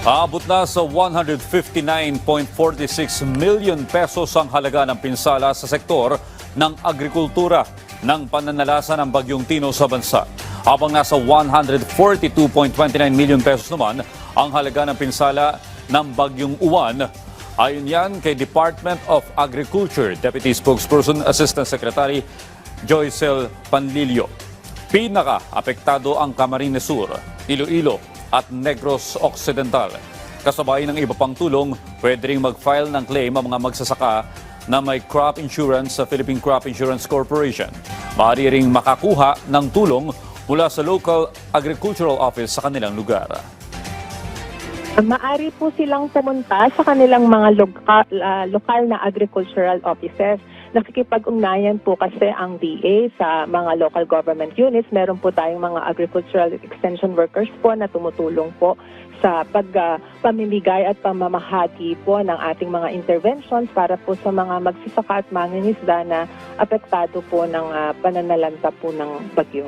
Aabot na sa 159.46 million pesos ang halaga ng pinsala sa sektor ng agrikultura ng pananalasa ng Bagyong Tino sa bansa. Habang nasa 142.29 million pesos naman ang halaga ng pinsala ng Bagyong Uwan. Ayon yan kay Department of Agriculture Deputy Spokesperson Assistant Secretary Joycel Panlilio. Pinaka-apektado ang Camarines Sur, Iloilo at Negros Occidental. Kasabay ng iba pang tulong, pwede ring mag-file ng claim ang mga magsasaka na may crop insurance sa Philippine Crop Insurance Corporation. Maaari ring makakuha ng tulong mula sa local agricultural office sa kanilang lugar. Maaari po silang pumunta sa kanilang mga lokal na agricultural offices. Nakikipag-ugnayan po kasi ang DA sa mga local government units. Meron po tayong mga agricultural extension workers po na tumutulong po sa pamimigay at pamamahagi po ng ating mga interventions para po sa mga magsasaka at mangingisda na apektado po ng pananalanta po ng bagyo.